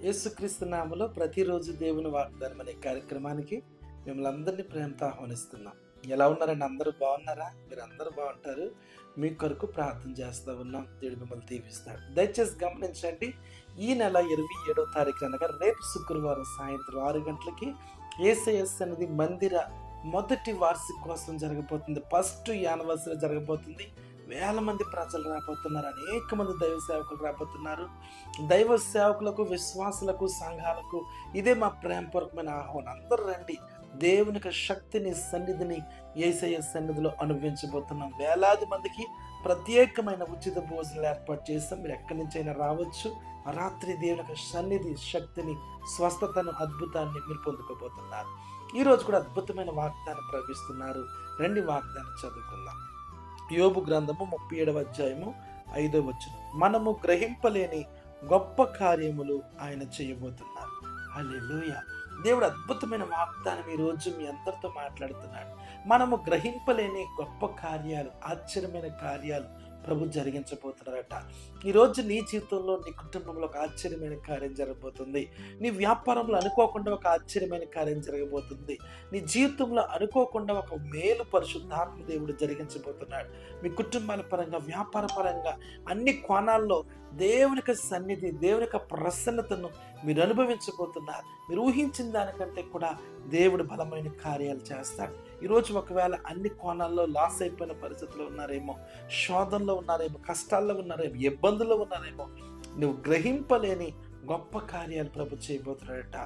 యేసుక్రీస్తు నామములో ప్రతిరోజు దేవుని వాగ్దానం అనే కార్యక్రమానికి మిమ్మల్ని అందరినీ ప్రేమతో ఆహ్వానిస్తున్నాం. ఎలా ఉన్నారండి? అందరూ బాగున్నారా? మీరు అందరూ బాగుంటారు. మీ కొరకు ప్రార్థన చేస్తూ ఉన్నాం. దేవుడు మిమ్మల్ని దీవిస్తాడు. దయచేసి గమనించండి, ఈ నెల 27వ తారీఖు అనగా రేపు శుక్రవారం సాయంత్రం 6 గంటలకి యేసయ్య సన్నిధి మందిర మొదటి వార్షికోత్సవం జరగబోతుంది. ఫస్ట్ యానివర్సరీ జరగబోతుంది. వేల మంది ప్రజలు రాబోతున్నారు. అనేక మంది దైవ సేవకులు రాబోతున్నారు. దైవ సేవకులకు, విశ్వాసులకు, సంఘాలకు ఇదే మా ప్రేమపూర్వకమైన ఆహ్వానం. అందరూ రండి. దేవుని యొక్క శక్తిని, సన్నిధిని యేసయ్య సన్నిధిలో అనుభవించబోతున్నాం. వేలాది మందికి ప్రత్యేకమైన ఉచిత భోజనాలు ఏర్పాటు చేస్తాం. మీరు ఎక్కడి నుంచి అయినా రావచ్చు. రాత్రి దేవుని యొక్క సన్నిధి, శక్తిని, స్వస్థతను, అద్భుతాన్ని మీరు పొందుకోబోతున్నారు. ఈరోజు కూడా అద్భుతమైన వాగ్దానం ప్రకటిస్తున్నారు. రండి వాగ్దానం చదువుకుందాం. యోబు గ్రంథము 37వ అధ్యాయము 5వ వచనం. మనము గ్రహింపలేని గొప్ప కార్యములు ఆయన చేయబోతున్నారు. హల్లెలూయా. దేవుడు అద్భుతమైన వాగ్దానం ఈరోజు మీ అందరితో మాట్లాడుతున్నాడు. మనము గ్రహింపలేని గొప్ప కార్యాలు, ఆశ్చర్యమైన కార్యాలు ప్రభు జరిగించబోతున్నారట. ఈరోజు నీ జీవితంలో, నీ కుటుంబంలో ఒక ఆశ్చర్యమైన కార్యం జరగబోతుంది. నీ వ్యాపారంలో అనుకోకుండా ఒక ఆశ్చర్యమైన కార్యం జరగబోతుంది. నీ జీవితంలో అనుకోకుండా ఒక మేలు పరిశుద్ధాత్మ దేవుడు జరిగించబోతున్నాడు. మీ కుటుంబాల పరంగా, వ్యాపార పరంగా, అన్ని కోణాల్లో దేవుని యొక్క సన్నిధి, దేవుని యొక్క ప్రసన్నతను మీరు అనుభవించబోతున్నారు. మీరు ఊహించిన దానికంటే కూడా దేవుడు బలమైన కార్యాలు చేస్తాడు. ఈరోజు ఒకవేళ అన్ని కోణాల్లో లాస్ అయిపోయిన పరిస్థితుల్లో ఉన్నారేమో, శోధనలో ఉన్నారేమో, కష్టాల్లో ఉన్నారేమో, ఇబ్బందుల్లో ఉన్నారేమో, నువ్వు గ్రహింపలేని గొప్ప కార్యాలు ప్రభు చేయబోతున్నాడట.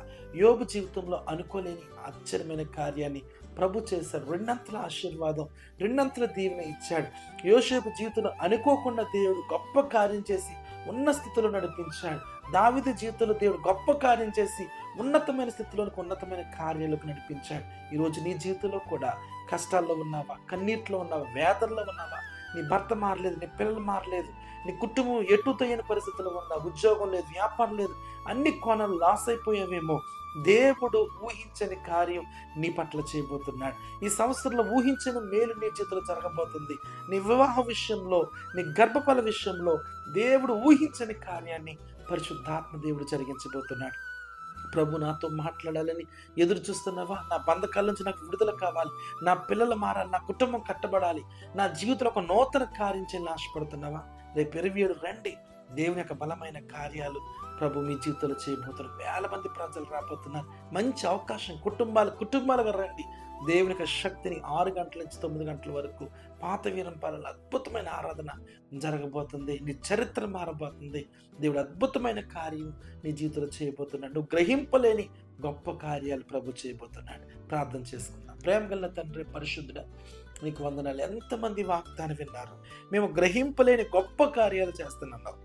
యోబు జీవితంలో అనుకోలేని ఆశ్చర్యమైన కార్యాన్ని ప్రభు చేశాడు. రెండంతల ఆశీర్వాదం, రెండంతల దీవెన ఇచ్చాడు. యోసేపు జీవితంలో అనుకోకుండా దేవుడు గొప్ప కార్యం చేసి ఉన్న స్థితిలో నడిపించాడు. దావీదు జీవితంలో దేవుడు గొప్ప కార్యం చేసి ఉన్నతమైన స్థితిలోనికి, ఉన్నతమైన కార్యాలకు నడిపించాడు. ఈరోజు నీ జీవితంలో కూడా కష్టాల్లో ఉన్నావా, కన్నీటిలో ఉన్నావా, వేదనలో ఉన్నావా, నీ భర్త మారలేదు, నీ పిల్లలు మారలేదు, నీ కుటుంబం ఎటు తయ్యని పరిస్థితుల్లో ఉందా, ఉద్యోగం లేదు, వ్యాపారం లేదు, అన్ని కోణాలు లాస్ అయిపోయావేమో, దేవుడు ఊహించని కార్యం నీ పట్ల చేయబోతున్నాడు. ఈ సంవత్సరంలో ఊహించని మేలు నీ చేతిలో జరగబోతుంది. నీ వివాహ విషయంలో, నీ గర్భఫల విషయంలో దేవుడు ఊహించని కార్యాన్ని పరిశుద్ధాత్మ దేవుడు జరిగించబోతున్నాడు. ప్రభు నాతో మాట్లాడాలని ఎదురు చూస్తున్నావా? నా బంధకాల నుంచి నాకు విడుదల కావాలి, నా పిల్లలు మారాలి, నా కుటుంబం కట్టబడాలి, నా జీవితంలో ఒక నూతన కార్యం చేయాలని ఆశపడుతున్నావా? రేపు 27 రండి. దేవుని యొక్క బలమైన కార్యాలు ప్రభు మీ జీవితంలో చేయబోతున్నారు. వేల మంది ప్రజలు రాబోతున్నారు. మంచి అవకాశం. కుటుంబాలుగా రండి. దేవుని యొక్క శక్తిని 6 గంటల నుంచి 9 గంటల వరకు పాత వీరంపాలలో అద్భుతమైన ఆరాధన జరగబోతుంది. నీ చరిత్ర మారబోతుంది. దేవుడు అద్భుతమైన కార్యం నీ జీవితంలో చేయబోతున్నాడు. నువ్వు గ్రహింపలేని గొప్ప కార్యాలు ప్రభు చేయబోతున్నాడు. ప్రార్థన చేసుకుందాం. ప్రేమ గల తండ్రి, పరిశుద్ధుడా, నీకు వందనాలు. ఎంతమంది వాగ్దానం విన్నారు. మేము గ్రహింపలేని గొప్ప కార్యాలు చేస్తున్నాం.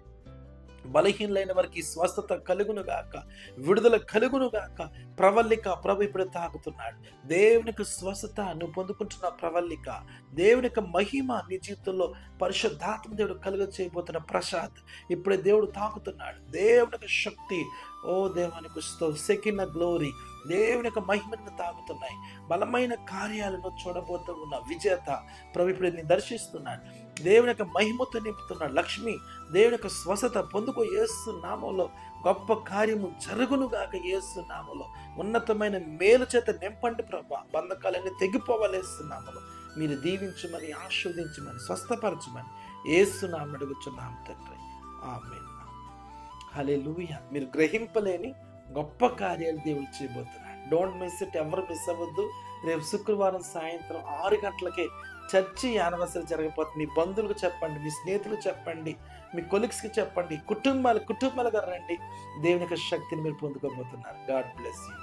బలహీనలైన వారికి స్వస్థత కలుగును గాక, విడుదల కలుగును గాక. ప్రవల్లిక ప్రభు ఇప్పుడు తాకుతున్నాడు. దేవునికి స్వస్థత నువ్వు పొందుకుంటున్న ప్రవల్లిక, దేవుని యొక్క మహిమ నీ జీవితంలో పరిశుద్ధాత్మ దేవుడు కలుగ చేయబోతున్న ప్రసాద్ ఇప్పుడే దేవుడు తాకుతున్నాడు. దేవుని యొక్క శక్తి, ఓ దేవానికి సెకిన గ్లోరీ, దేవుని యొక్క మహిమను తాకుతున్నాయి. బలమైన కార్యాలను చూడబోతూ ఉన్న విజేత ప్రభు ఇప్పుడు నీ దర్శిస్తున్నాడు. దేవుని యొక్క మహిమతో నింపుతున్నాడు. లక్ష్మి, దేవుని యొక్క స్వస్థత పొందుకో యేసు నామములో. గొప్ప కార్యము జరుగునుగాక యేసు నామములో. ఉన్నతమైన మేలు చేత నింపండి ప్రభా. బంధకాలన్నీ తెగిపోవాలి యేసు నామములో. మీరు దీవించమని, ఆశీర్వదించమని, స్వస్థపరచమని యేసు నామమున అడుగుచున్నాము తండ్రి. ఆమేన్. హల్లెలూయా. మీరు గ్రహింపలేని గొప్ప కార్యాలు దేవుడు చేయబోతున్నాడు. Don't miss it. ఎవరు మిస్ అవ్వద్దు. రేపు శుక్రవారం సాయంత్రం 6 గంటలకే చర్చి యానివర్సరీ జరగబోతుంది. మీ బంధువులకు చెప్పండి, మీ స్నేహితులకు చెప్పండి, మీ కొలీగ్స్కి చెప్పండి. కుటుంబాలుగా రండి. దేవుని యొక్క శక్తిని మీరు పొందుకోబోతున్నారు. God bless you.